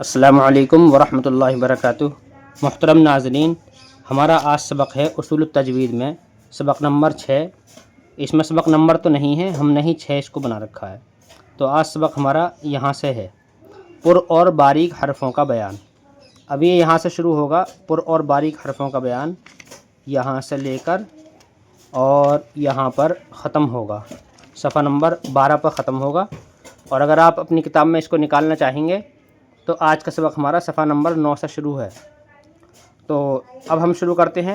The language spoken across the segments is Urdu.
السلام علیکم ورحمۃ اللہ وبرکاتہ۔ محترم ناظرین، ہمارا آج سبق ہے اصول التجوید میں سبق نمبر 6۔ اس میں سبق نمبر تو نہیں ہے، ہم نے ہی 6 اس کو بنا رکھا ہے۔ تو آج سبق ہمارا یہاں سے ہے، پر اور باریک حرفوں کا بیان۔ اب یہ یہاں سے شروع ہوگا، پر اور باریک حرفوں کا بیان یہاں سے لے کر اور یہاں پر ختم ہوگا، صفحہ نمبر 12 پر ختم ہوگا۔ اور اگر آپ اپنی کتاب میں اس کو نکالنا چاہیں گے تو آج کا سبق ہمارا صفحہ نمبر 9 سے شروع ہے۔ تو اب ہم شروع کرتے ہیں۔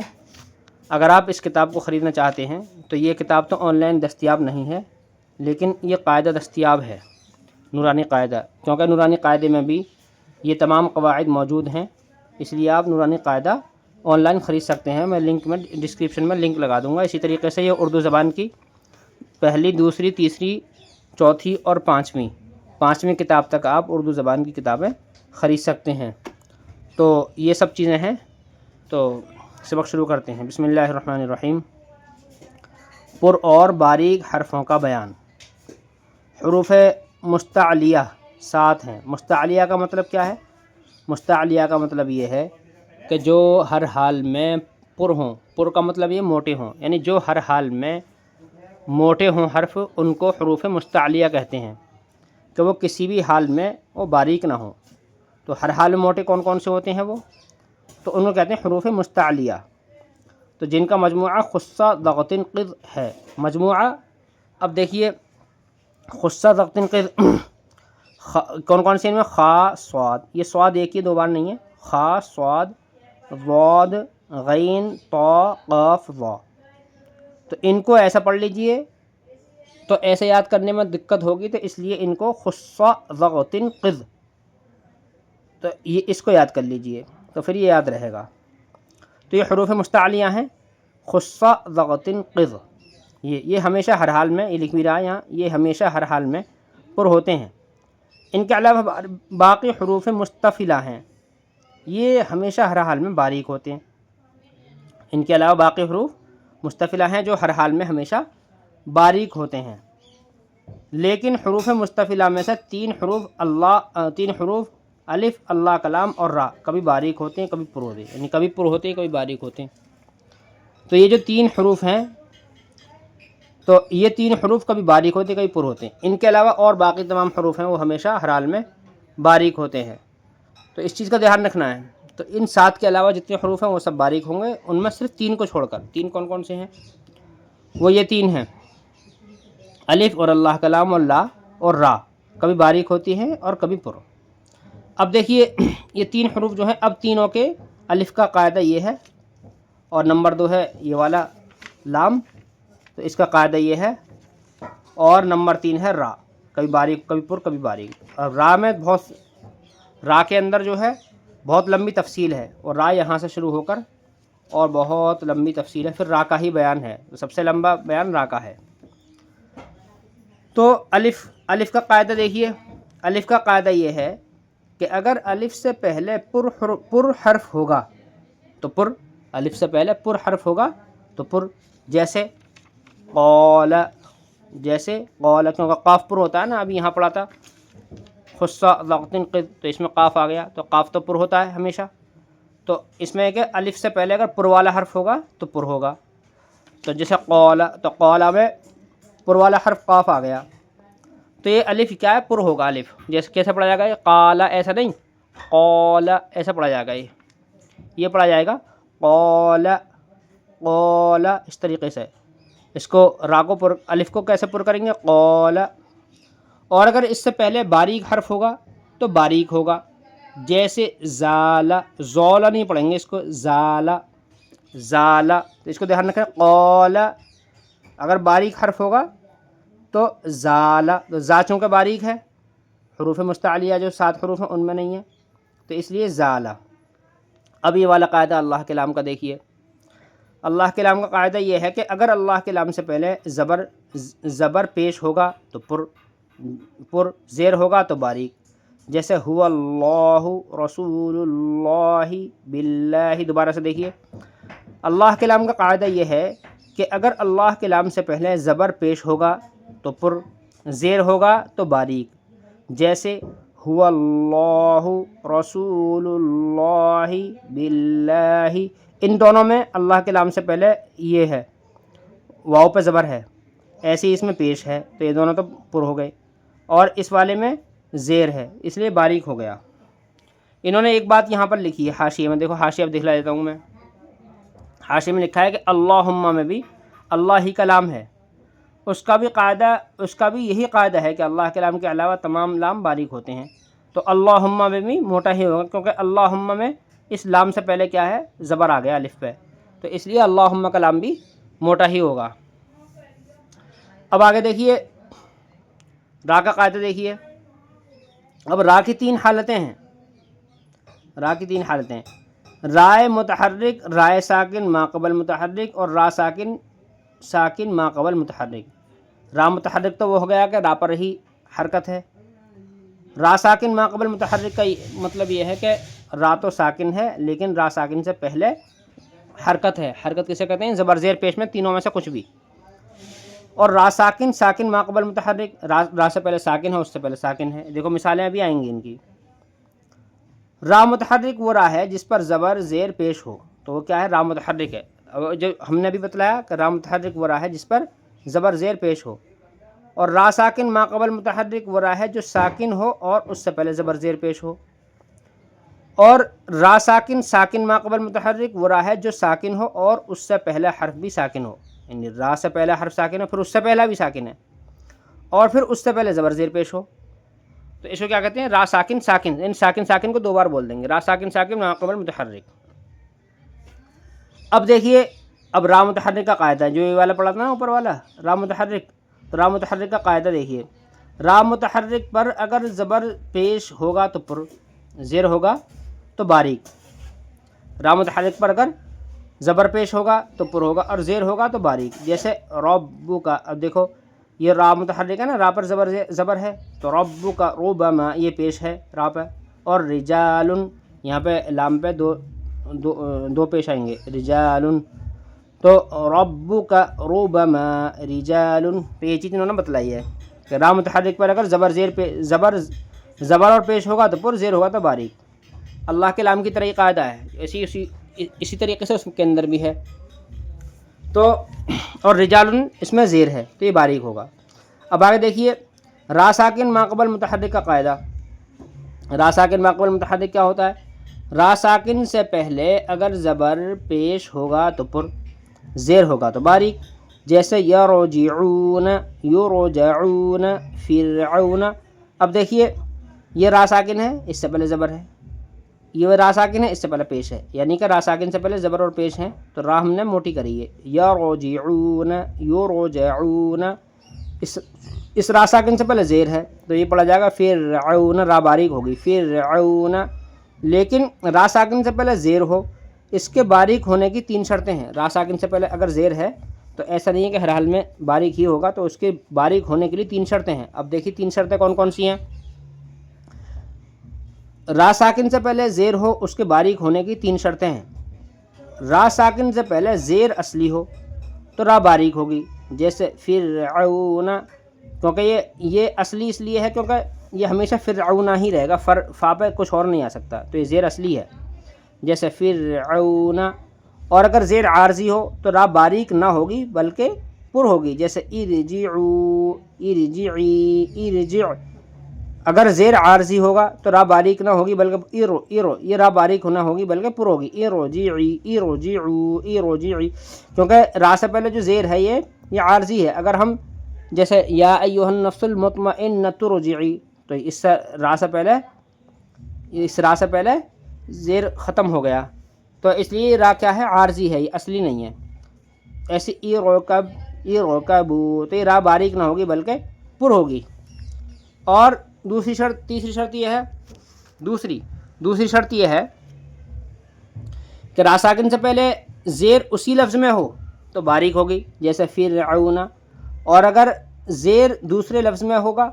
اگر آپ اس کتاب کو خریدنا چاہتے ہیں تو یہ کتاب تو آن لائن دستیاب نہیں ہے، لیکن یہ قاعدہ دستیاب ہے، نورانی قاعدہ، کیونکہ نورانی قاعدے میں بھی یہ تمام قواعد موجود ہیں، اس لیے آپ نورانی قاعدہ آن لائن خرید سکتے ہیں۔ میں لنک میں ڈسکرپشن میں لنک لگا دوں گا۔ اسی طریقے سے یہ اردو زبان کی پہلی، دوسری، تیسری، چوتھی اور پانچویں کتاب تک آپ اردو زبان کی کتابیں خرید سکتے ہیں۔ تو یہ سب چیزیں ہیں، تو سبق شروع کرتے ہیں۔ بسم اللہ الرحمن الرحیم۔ پر اور باریک حرفوں کا بیان۔ حروف مستعلیہ 7 ہیں۔ مستعلیہ کا مطلب کیا ہے؟ مستعلیہ کا مطلب یہ ہے کہ جو ہر حال میں پر ہوں۔ پر کا مطلب یہ موٹے ہوں، یعنی جو ہر حال میں موٹے ہوں حرف، ان کو حروف مستعلیہ کہتے ہیں، کہ وہ کسی بھی حال میں وہ باریک نہ ہوں۔ تو ہر حال میں موٹے کون کون سے ہوتے ہیں وہ؟ تو ان کو کہتے ہیں حروف مستعلیہ، تو جن کا مجموعہ خصہ ضغط قذ ہے۔ مجموعہ، اب دیکھیے خصہ ضغط قذ کون کون سے ان میں؟ خا، صاد، یہ صاد ایک ہی دو بار نہیں ہے، خا، صاد، ضاد، غین، طا، قاف، ظا۔ تو ان کو ایسا پڑھ لیجئے، تو ایسے یاد کرنے میں دقت ہوگی، تو اس لیے ان کو خصہ ضغط قذ، تو یہ اس کو یاد کر لیجئے، تو پھر یہ یاد رہے گا۔ تو یہ حروف مستعلیہ ہیں، خصہ ضغط قذ، یہ ہمیشہ ہر حال میں، یہ لکھ بھی رہا ہے یہاں، یہ ہمیشہ ہر حال میں پر ہوتے ہیں۔ ان کے علاوہ باقی حروف مستفلہ ہیں، یہ ہمیشہ ہر حال میں باریک ہوتے ہیں۔ ان کے علاوہ باقی حروف مستفلہ ہیں جو ہر حال میں ہمیشہ باریک ہوتے ہیں، لیکن حروف مستفلہ میں سے تین حروف الف، اللہ، کلام اور را کبھی باریک ہوتے ہیں، کبھی پر ہوتے ہیں، یعنی کبھی پر ہوتے ہیں، کبھی باریک ہوتے ہیں۔ تو یہ جو 3 حروف ہیں، تو یہ 3 حروف کبھی باریک ہوتے ہیں، کبھی پر ہوتے ہیں۔ ان کے علاوہ اور باقی تمام حروف ہیں وہ ہمیشہ ہر حال میں باریک ہوتے ہیں، تو اس چیز کا دھیان رکھنا ہے۔ تو ان 7 کے علاوہ جتنے حروف ہیں وہ سب باریک ہوں گے، ان میں صرف 3 کو چھوڑ کر۔ 3 کون کون سے ہیں؟ وہ یہ 3 ہیں، الف اور اللہ، کلام اور لا اور را، کبھی باریک ہوتی ہیں اور کبھی پر۔ اب دیکھیے یہ 3 حروف جو ہیں، اب تینوں کے الف کا قاعدہ یہ ہے، اور نمبر 2 ہے یہ والا لام، تو اس کا قاعدہ یہ ہے، اور نمبر 3 ہے را، کبھی باریک، کبھی پر، کبھی باریک۔ اور را کے اندر جو ہے بہت لمبی تفصیل ہے، اور را یہاں سے شروع ہو کر اور بہت لمبی تفصیل ہے، پھر را کا ہی بیان ہے، تو سب سے لمبا بیان را کا ہے۔ تو الف کا قاعدہ دیکھیے، الف کا قاعدہ یہ ہے کہ اگر الف سے پہلے پر حرف ہوگا تو پر، الف سے پہلے پر حرف ہوگا تو پر، جیسے قال، کیونکہ قاف پر ہوتا ہے نا، ابھی یہاں پڑھا تھا خصہ ضغط قذ، تو اس میں قاف آ گیا، تو قاف تو پر ہوتا ہے ہمیشہ، تو اس میں ہے کہ الف سے پہلے اگر پر والا حرف ہوگا تو پر ہوگا، تو جیسے قال، تو قال میں پر والا حرف قاف آ گیا، تو یہ الف کیا ہے؟ پر ہوگا الف۔ جیسے کیسے پڑھا جائے گا؟ یہ قال، ایسا نہیں، قال ایسا پڑھا جائے گا، یہ پڑھا جائے گا قال، قال، اس طریقے سے۔ اس کو را کو پر، الف کو کیسے پر کریں گے؟ قال۔ اور اگر اس سے پہلے باریک حرف ہوگا تو باریک ہوگا، جیسے زال، زول نہیں پڑھیں گے اس کو، زال، تو اس کو دھیان رکھیں، قال اگر باریک حرف ہوگا تو زال، تو زا چونکہ باریک ہے، حروف مستعلیہ جو 7 حروف ہیں ان میں نہیں ہے، تو اس لیے زال۔ اب یہ والا قاعدہ اللہ کے لام کا دیکھیے۔ اللہ کے لام کا قاعدہ یہ ہے کہ اگر اللہ کے لام سے پہلے زبر پیش ہوگا تو پر، زیر ہوگا تو باریک، جیسے هو اللہ، رسول اللہ، باللہ۔ دوبارہ سے دیکھیے، اللہ کے لام کا قاعدہ یہ ہے کہ اگر اللہ کے لام سے پہلے زبر پیش ہوگا تو پر، زیر ہوگا تو باریک، جیسے هو اللہ رسول اللہ باللہ، ان دونوں میں اللہ کے لام سے پہلے یہ ہے، واو پہ زبر ہے، ایسے ہی اس میں پیش ہے، تو یہ دونوں تو پر ہو گئے، اور اس والے میں زیر ہے اس لیے باریک ہو گیا۔ انہوں نے ایک بات یہاں پر لکھی ہے حاشیے میں، دیکھو حاشیہ اب دکھلا دیتا ہوں میں۔ حاشیے میں لکھا ہے کہ اللہم میں بھی اللہ ہی کا لام ہے، اس کا بھی یہی قاعدہ ہے کہ اللہ کے لام کے علاوہ تمام لام باریک ہوتے ہیں، تو اللہم میں بھی موٹا ہی ہوگا، کیونکہ اللہم میں اس لام سے پہلے کیا ہے، زبر آ گیا الف پہ، تو اس لیے اللہم کا لام بھی موٹا ہی ہوگا۔ اب آگے دیکھیے را کا قاعدہ دیکھیے۔ اب را کی تین حالتیں ہیں، رائے متحرک، رائے ساکن ما قبل متحرک، اور را ساکن ما قبل متحرک۔ را متحرک تو وہ ہو گیا کہ را پر ہی حرکت ہے، را ساکن ما قبل متحرک کا مطلب یہ ہے کہ را تو ساکن ہے لیکن را ساکن سے پہلے حرکت ہے۔ حرکت کسے کہتے ہیں؟ زبر زیر پیش میں تینوں میں سے کچھ بھی۔ اور را ساکن ما قبل متحرک، را سے پہلے ساکن ہے، اس سے پہلے ساکن ہے۔ دیکھو مثالیں ابھی آئیں گی ان کی۔ را متحرک وہ را ہے جس پر زبر زیر پیش ہو، تو وہ کیا ہے؟ را متحرک ہے۔ جو ہم نے ابھی بتلایا کہ را متحرک وہ را ہے جس پر زبر زیر پیش ہو، اور را ساکن ما قبل متحرک وہ را ہے جو ساکن ہو اور اس سے پہلے زبر زیر پیش ہو، اور را ساکن ما قبل متحرک وہ را ہے جو ساکن ہو اور اس سے پہلا حرف بھی ساکن ہو، یعنی را سے پہلا حرف ساکن ہے، پھر اس سے پہلا بھی ساکن ہے، اور پھر اس سے پہلے زبر زیر پیش ہو، تو اس کو کیا کہتے ہیں؟ را ساکن، ان ساکن کو دو بار بول دیں گے، را ساکن ما قبل متحرک۔ اب دیکھیے، اب را متحرک کا قاعدہ ہے، جو یہ والا پڑھا تھا نا اوپر والا را متحرک، تو را متحرک کا قاعدہ دیکھیے۔ را متحرک پر اگر زبر پیش ہوگا تو پر، زیر ہوگا تو باریک۔ را متحرک پر اگر زبر پیش ہوگا تو پر ہوگا، اور زیر ہوگا تو باریک، جیسے ربو کا۔ اب دیکھو یہ را متحرک ہے نا، را پر زبر ہے، تو ربو کا ربما یہ پیش ہے را پہ، اور رجال یہاں پہ لام پہ دو پیش آئیں گے، رجال، تو ربو کا ربما رجال، تو یہ چیز انہوں نے بتلائی ہے کہ را متحرک پر اگر زبر اور پیش ہوگا تو پر، زیر ہوگا تو باریک۔ اللہ کے لام کی طرح یہ قاعدہ ہے، اسی طریقے سے اس کے اندر بھی ہے۔ تو اور رجال اس میں زیر ہے تو یہ باریک ہوگا۔ اب آگے دیکھیے را ساکن ما قبل متحرک کا قاعدہ۔ را ساکن ما قبل متحرک کیا ہوتا ہے؟ را ساکن سے پہلے اگر زبر پیش ہوگا تو پر، زیر ہوگا تو باریک، جیسے یرجعون، یرجعون، فرعون۔ اب دیکھیے یہ را ساکن ہے، اس سے پہلے زبر ہے، یہ را ساکن ہے، اس سے پہلے پیش ہے، یعنی کہ را ساکن سے پہلے زبر اور پیش ہیں، تو را ہم نے موٹی کری ہے، یرجعون، یرجعون۔ اس را ساکن سے پہلے زیر ہے تو یہ پڑھا جائے گا فرعون، را باریک ہوگی، فرعون۔ لیکن را ساکن سے پہلے زیر ہو، اس کے باریک ہونے کی تین شرطیں ہیں۔ را ساکن سے پہلے اگر زیر ہے تو ایسا نہیں ہے کہ ہر حال میں باریک ہی ہوگا، تو اس کے باریک ہونے کے لیے تین شرطیں ہیں۔ اب دیکھیے تین شرطیں کون کون سی ہیں۔ را ساکن سے پہلے زیر ہو، اس کے باریک ہونے کی تین شرطیں ہیں۔ را ساکن سے پہلے زیر اصلی ہو تو را باریک ہوگی، جیسے فرعون، کیونکہ یہ اصلی اس لیے ہے کیونکہ یہ ہمیشہ فرعون ہی رہے گا، فا پہ کچھ اور نہیں آ سکتا، تو یہ زیر اصلی ہے، جیسے فرعون۔ اور اگر زیر عارضی ہو تو را باریک نہ ہوگی بلکہ پر ہوگی، جیسے ارجعوا، ارجعی، ارجع۔ اگر زیر عارضی ہوگا تو را باریک نہ ہوگی بلکہ یہ را باریک ہونا ہوگی بلکہ پر ہوگی، ارجعی، ارجعوا، ارجعی، کیونکہ را سے پہلے جو زیر ہے یہ عارضی ہے۔ اگر ہم جیسے یا ایھا النفس المطمئنۃ ارجعی، تو اس را سے پہلے زیر ختم ہو گیا، تو اس لیے یہ را کیا ہے؟ عارضی ہے، یہ اصلی نہیں ہے۔ ایسے ارکبوا، تو یہ را باریک نہ ہوگی بلکہ پر ہوگی۔ اور تیسری شرط یہ ہے کہ را ساکن سے پہلے زیر اسی لفظ میں ہو تو باریک ہوگی، جیسے فرعون۔ اور اگر زیر دوسرے لفظ میں ہوگا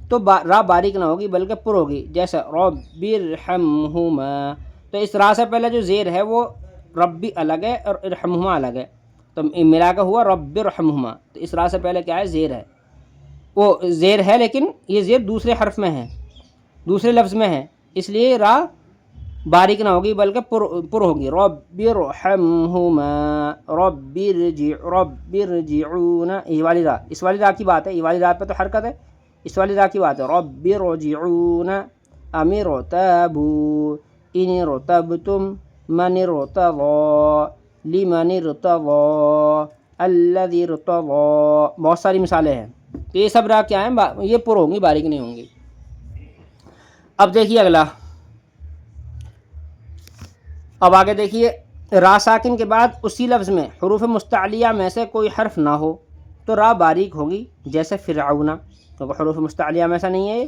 تو را باریک نہ ہوگی بلکہ پر ہوگی، جیسے رب ارحمہما۔ تو اس را سے پہلے جو زیر ہے وہ ربی الگ ہے اور ارحمہما الگ ہے، تو ملا کے ہوا رب ارحمہما۔ تو اس را سے پہلے کیا ہے؟ زیر ہے، وہ زیر ہے لیکن یہ زیر دوسرے حرف میں ہے، دوسرے لفظ میں ہے، اس لیے را باریک نہ ہوگی بلکہ پر ہوگی. رب ارحمہما رب ارجعون. یہ والی را، اس والی را کی بات ہے، یہ والی را پہ تو حرکت ہے، اس والی را کی بات ہے. رب ارجعون ام ارتابوا ان ارتبتم من ارتضى لمن ارتضى الذي ارتضى. بہت ساری مثالیں ہیں. تو یہ سب را کیا ہیں؟ یہ پر ہوں گی، باریک نہیں ہوں گی. اب دیکھیے اگلا، اب آگے دیکھیے، را ساکن کے بعد اسی لفظ میں حروف مستعلیہ میں سے کوئی حرف نہ ہو تو را باریک ہوگی، جیسے فرعون، کیونکہ حروف مستعلیہ میں سے نہیں ہے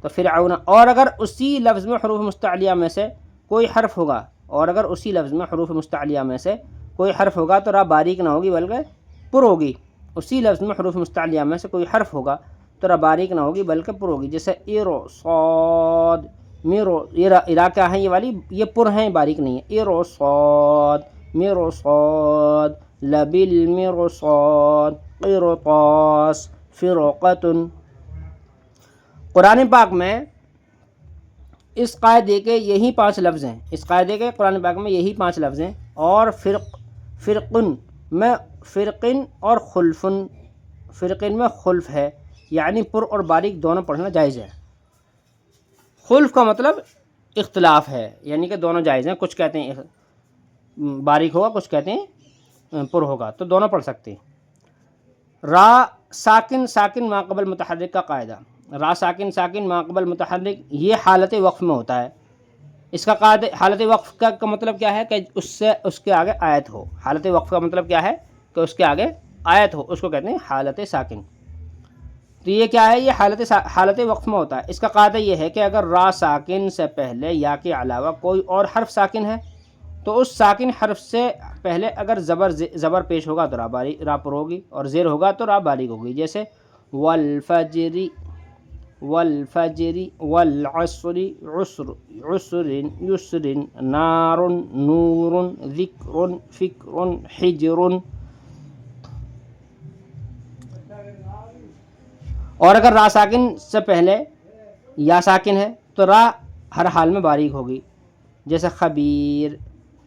تو فرعون. اور اگر اسی لفظ میں حروف مستعلیہ میں سے کوئی حرف ہوگا، اور اگر اسی لفظ میں حروف مستعلیہ میں سے کوئی حرف ہوگا تو را باریک نہ ہوگی بلکہ پر ہوگی. اسی لفظ میں حروف مستعلیہ میں سے کوئی حرف ہوگا تو را باریک نہ ہوگی بلکہ پر ہوگی، جیسے ایرو صاد میرو. یہ را کیا ہیں؟ یہ والی یہ پر ہیں، باریک نہیں ہے. ایرو صاد میرو صاد لبل میرو صاد قرطاس فرقتن. قرآن پاک میں اس قاعدے کے یہی 5 لفظ ہیں، اس قاعدے کے قرآن پاک میں یہی 5 لفظ ہیں. اور فرقن میں فرقن اور خلفن، فرقن میں خلف ہے، یعنی پر اور باریک دونوں پڑھنا جائز ہے. خلف کا مطلب اختلاف ہے، یعنی کہ دونوں جائز ہیں. کچھ کہتے ہیں باریک ہوگا، کچھ کہتے ہیں پر ہوگا، تو دونوں پڑھ سکتے ہیں. را ساکن ساکن ما قبل متحرک کا قاعدہ. را ساکن ساکن ما قبل متحرک یہ حالت وقف میں ہوتا ہے. اس کا قاعدہ حالت وقف کا مطلب کیا ہے؟ کہ اس کے آگے آیت ہو. حالت وقف کا مطلب کیا ہے؟ کہ اس کے آگے آیت ہو، اس کو کہتے ہیں حالت ساکن. تو یہ کیا ہے؟ یہ حالت وقف میں ہوتا ہے. اس کا قاعدہ یہ ہے کہ اگر را ساکن سے پہلے یا کے علاوہ کوئی اور حرف ساکن ہے تو اس ساکن حرف سے پہلے اگر زبر پیش ہوگا تو را پر ہوگی، اور زیر ہوگا تو را باریک ہوگی. جیسے والفجر والفجر والعصر عسر عسر یسر نار نور ذکر فکر حجر. اور اگر را ساکن سے پہلے یا ساکن ہے تو را ہر حال میں باریک ہوگی. جیسے خبیر،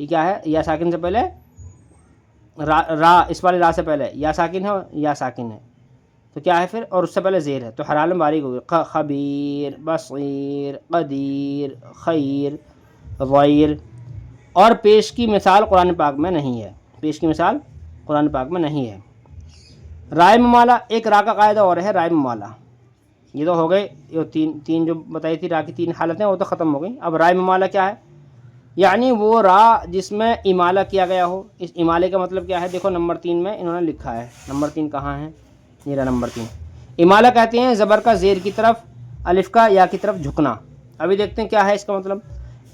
یہ کیا ہے؟ یا ساکن سے پہلے را اس والی را سے پہلے یا ساکن ہے، یا ساکن ہے تو کیا ہے پھر؟ اور اس سے پہلے زیر ہے تو ہر حال میں باریک ہوگی. خبیر بصیر قدیر خیر غیر. اور پیش کی مثال قرآن پاک میں نہیں ہے، پیش کی مثال قرآن پاک میں نہیں ہے. رائے ممالہ، ایک را کا قاعدہ اور ہے رائے ممالہ. یہ تو ہو گئے، یہ تین جو بتائی تھی را کی 3 حالتیں وہ تو ختم ہو گئی. اب رائے ممالہ کیا ہے؟ یعنی وہ را جس میں امالہ کیا گیا ہو. اس امالے کا مطلب کیا ہے؟ دیکھو نمبر 3 میں انہوں نے لکھا ہے. نمبر 3 کہاں ہے؟ یہ رہا نمبر 3. امالہ کہتے ہیں زبر کا زیر کی طرف، الف کا یا کی طرف جھکنا. ابھی دیکھتے ہیں کیا ہے اس کا مطلب.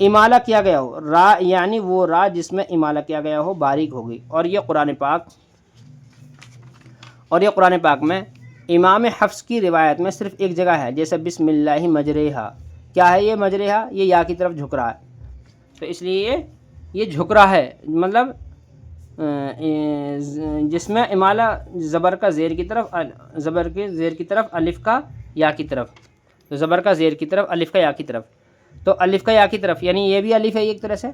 امالہ کیا گیا ہو، را یعنی وہ را جس میں امالہ کیا گیا ہو باریک ہوگی. اور یہ قرآن پاک میں امام حفص کی روایت میں صرف ایک جگہ ہے. جیسے بسم اللہ مجریہا، کیا ہے یہ مجریہا؟ یہ یا کی طرف جھک رہا ہے، تو اس لیے یہ جھک رہا ہے. مطلب جس میں امالہ زبر کا زیر کی طرف، زبر کے زیر کی طرف الف کا یا کی طرف، تو زبر کا زیر کی طرف الف کا یا کی طرف، تو الف کا یا کی طرف یعنی یہ بھی الف ہے ایک طرح سے،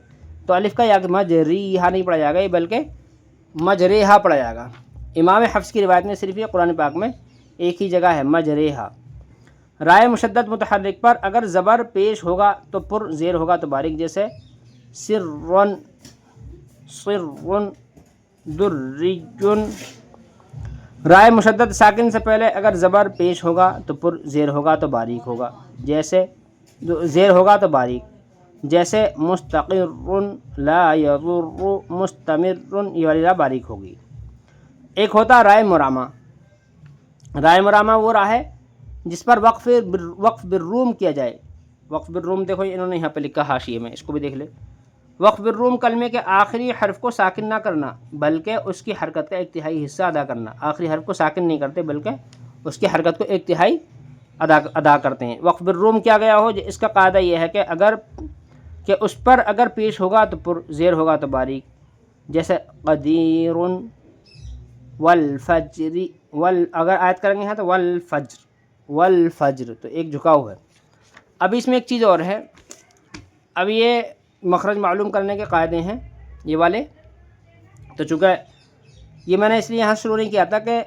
تو الف کا یا مجریہا نہیں پڑھا جائے گا، بلکہ مجریہا پڑھا جائے گا. امام حفص کی روایت میں صرف یہ قرآن پاک میں ایک ہی جگہ ہے مجریہا. رائے مشدد متحرک پر اگر زبر پیش ہوگا تو پر، زیر ہوگا تو باریک. جیسے سرن صرن درجن. رائے مشدد ساکن سے پہلے اگر زبر پیش ہوگا تو پر، زیر ہوگا تو باریک ہوگا. جیسے زیر ہوگا تو باریک. جیسے مستقر لا یضر مستمر، یہ والی را باریک ہوگی. ایک ہوتا رائے مرامہ. رائے مرامہ وہ راہ ہے جس پر وقف بالروم کیا جائے. وقف بالروم دیکھو انہوں نے یہاں پہ لکھا حاشیے میں، اس کو بھی دیکھ لے. وقف بالروم کلمے کے آخری حرف کو ساکن نہ کرنا بلکہ اس کی حرکت کا ایک تہائی حصہ ادا کرنا. آخری حرف کو ساکن نہیں کرتے بلکہ اس کی حرکت کو ایک تہائی ادا کرتے ہیں. وقف بالروم کیا گیا ہو، اس کا قاعدہ یہ ہے کہ اس پر اگر پیش ہوگا تو پر، زیر ہوگا تو باریک. جیسے قدیر والفجر اگر آیت کریں گے تو والفجر تو ایک جھکاؤ ہے. اب اس میں ایک چیز اور ہے، اب یہ مخرج معلوم کرنے کے قاعدے ہیں یہ والے، تو چونکہ یہ میں نے اس لیے یہاں شروع نہیں کیا تھا کہ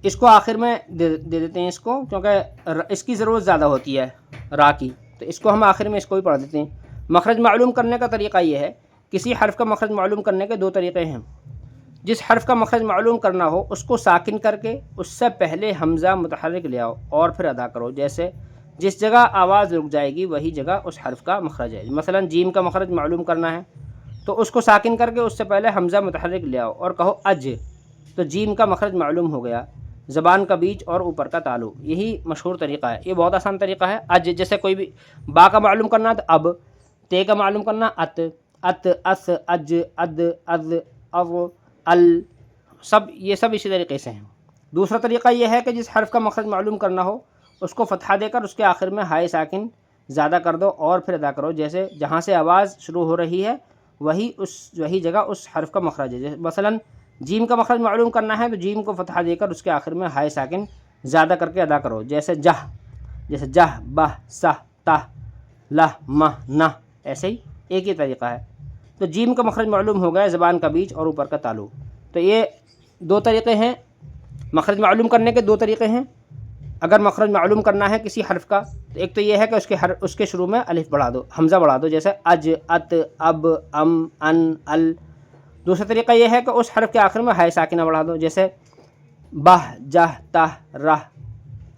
اس کو آخر میں دے دیتے ہیں اس کو، کیونکہ اس کی ضرورت زیادہ ہوتی ہے را کی، تو اس کو ہم آخر میں اس کو بھی پڑھ دیتے ہیں۔ مخرج معلوم کرنے کا طریقہ یہ ہے، کسی حرف کا مخرج معلوم کرنے کے دو طریقے ہیں۔ جس حرف کا مخرج معلوم کرنا ہو اس کو ساکن کر کے اس سے پہلے حمزہ متحرک لے آؤ اور پھر ادا کرو، جیسے جس جگہ آواز رک جائے گی وہی جگہ اس حرف کا مخرج ہے۔ مثلا جیم کا مخرج معلوم کرنا ہے تو اس کو ساکن کر کے اس سے پہلے حمزہ متحرک لے آؤ اور کہو اج، تو جیم کا مخرج معلوم ہو گیا، زبان کا بیچ اور اوپر کا تالو۔ یہی مشہور طریقہ ہے، یہ بہت آسان طریقہ ہے۔ اج جیسے کوئی بھی با کا معلوم کرنا تو اب، تے کا معلوم کرنا ات، ات اس اج اد از او ال، یہ سب اسی طریقے سے ہیں۔ دوسرا طریقہ یہ ہے کہ جس حرف کا مخرج معلوم کرنا ہو اس کو فتحہ دے کر اس کے آخر میں ہائے ساکن زیادہ کر دو اور پھر ادا کرو، جیسے جہاں سے آواز شروع ہو رہی ہے وہی جگہ اس حرف کا مخرج ہے۔ مثلا جیم کا مخرج معلوم کرنا ہے تو جیم کو فتحہ دے کر اس کے آخر میں ہائے ساکن زیادہ کر کے ادا کرو، جیسے جہ بہ سہ تہ لہ مہ نہ، ایسے ہی ایک ہی طریقہ ہے۔ تو جیم کا مخرج معلوم ہو گیا، زبان کا بیچ اور اوپر کا تالو۔ تو یہ دو طریقے ہیں، مخرج معلوم کرنے کے دو طریقے ہیں۔ اگر مخرج معلوم کرنا ہے کسی حرف کا تو ایک تو یہ ہے کہ اس کے شروع میں الف بڑھا دو، حمزہ بڑھا دو، جیسے اج ات اب ام ان ال۔ دوسرا طریقہ یہ ہے کہ اس حرف کے آخر میں ہائے ساکنہ بڑھا دو، جیسے بہ جہ تہ رہ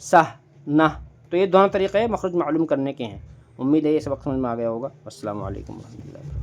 سہ نہ۔ تو یہ دونوں طریقے مخرج معلوم کرنے کے ہیں۔ امید ہے یہ سبق سمجھ میں آ گیا ہوگا۔ السلام علیکم ورحمۃ اللہ۔